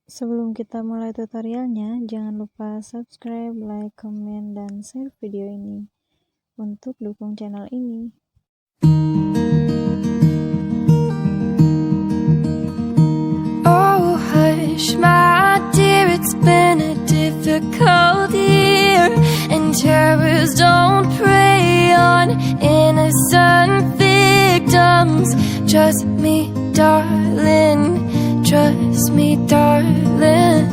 Sebelum kita mulai tutorialnya, jangan lupa subscribe, like, komen, dan share video ini untuk dukung channel ini. Oh hush my dear, it's been a difficult year, and terrors don't prey on innocent victims. Trust me darling, trust me darling.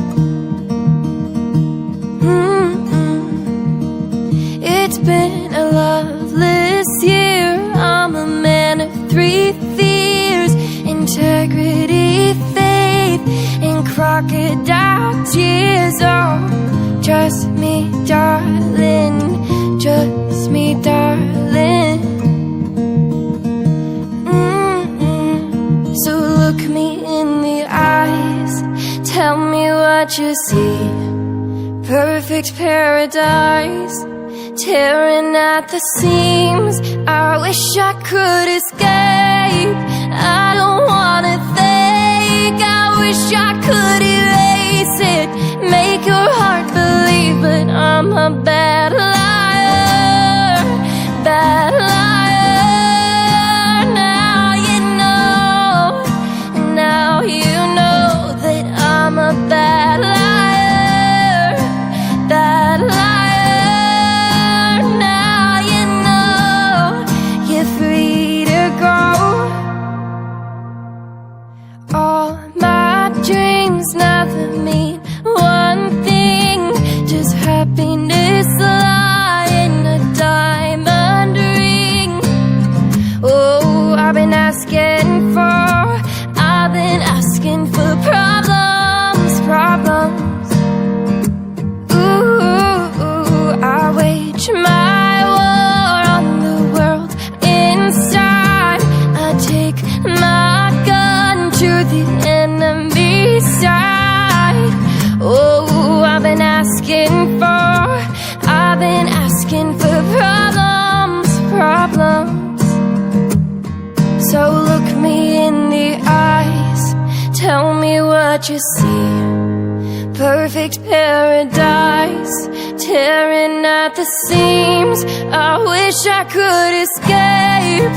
It's been a loveless year. I'm a man of three fears: integrity, faith, and crocodile tears. Oh, trust me darling, trust me darling. So look me in the eyes, tell me what you see. Perfect paradise, tearing at the seams. I wish I could escape. I don't wanna think. I wish I could erase it, make your heart believe, but I'm a bad liar, bad liar. Now you know that I'm a bad liar, bad liar. Now you know you're free to go. All my dreams never mean one thing, just happiness lie in a diamond ring. Oh, I've been asking for problems, problems. Ooh, I wage my war on the world inside. I take my gun to the enemy side. Oh, I've been asking for problems, problems. So look me in the eyes, tell me what you see. Perfect paradise, tearing at the seams. I wish I could escape.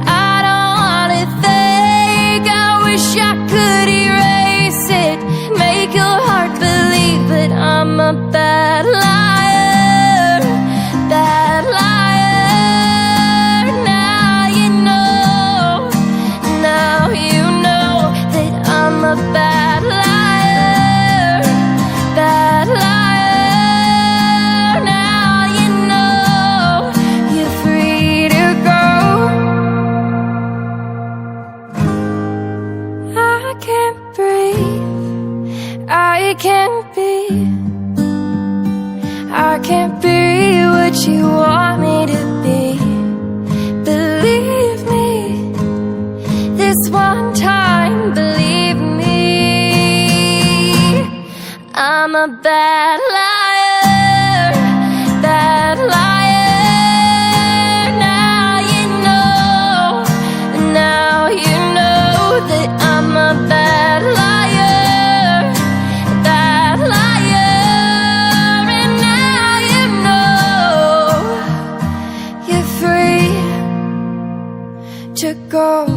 I don't wanna think. I wish I could erase it, make your heart believe, but I'm a bad liar, bad liar. A bad liar, bad liar. Now you know you're free to go. I can't breathe, I can't be what you want me to be. Believe me, this one time, believe me, I'm a bad liar, bad liar. Now you know that I'm a bad liar, bad liar. And now you know you're free to go.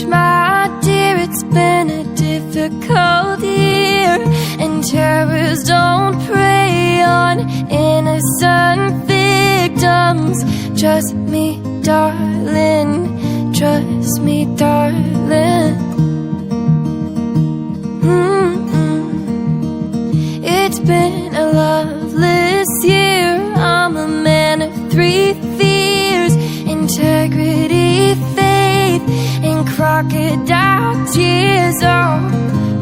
My dear, it's been a difficult year, and terrors don't prey on innocent victims. Trust me darling, trust me darling. It's been a loveless year. I'm a man of three fears: integrity, faith, and crocodile tears. Oh,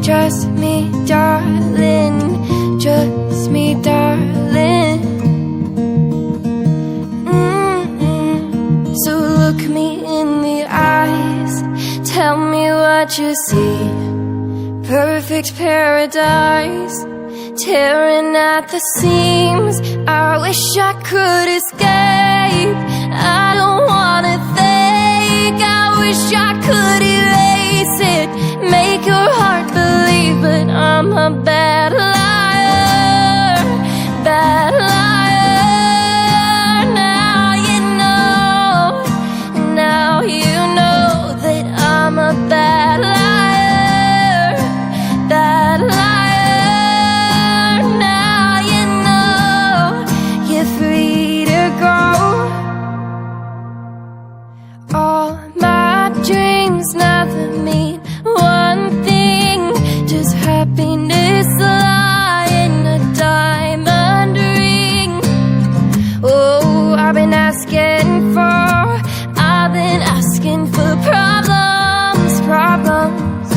trust me darling, trust me darling. what you see. Perfect paradise, tearing at the seams. I wish I could escape. I don't wanna think. I wish I could erase it, make your heart believe, but I'm a bad liar, bad liar. Now you know, now you know that I'm a bad liar, bad liar. Now you know you're free to go. All my dreams never mean one thing, just happiness lie in a diamond ring. Oh, I've been asking for problems, problems.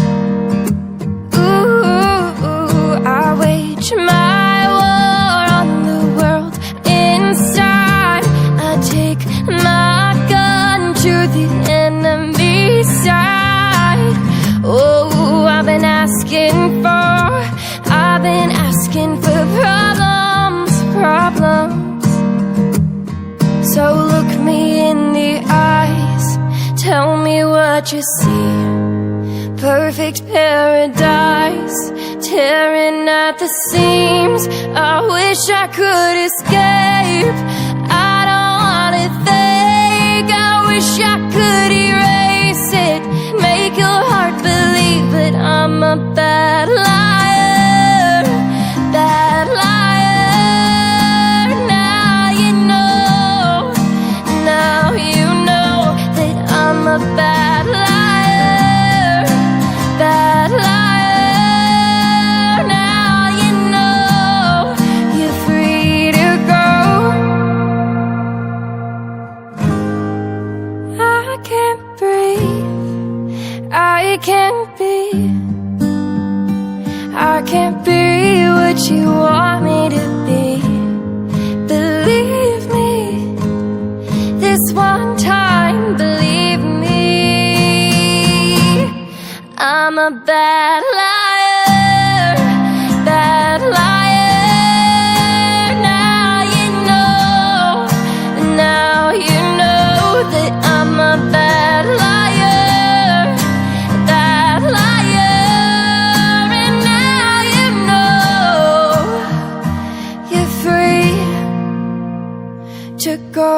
Ooh, I wage my war on the world inside. I take my gun to the enemy side. Oh, I've been asking for problems, problems. So look me in the eyes, tell me what you see. Perfect paradise, tearing at the seams. I wish I could escape. I don't wanna think. I wish I could erase it, make your heart believe, but I'm a bad liar, bad liar. Now you know, now you know that I'm a bad liar, bad liar. Now you know you're free to go. I can't breathe, I can't be, I can't be what you want me to be. Believe me, this one time, believe me. I'm a bad liar, bad liar. Now you know that I'm a bad liar, bad liar. And now you know you're free to go.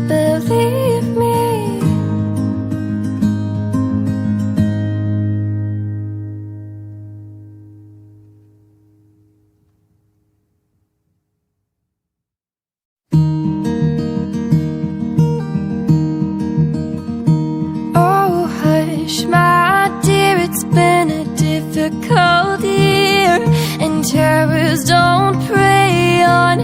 Believe me. Oh, hush, my dear, it's been a difficult year, and terrors don't prey on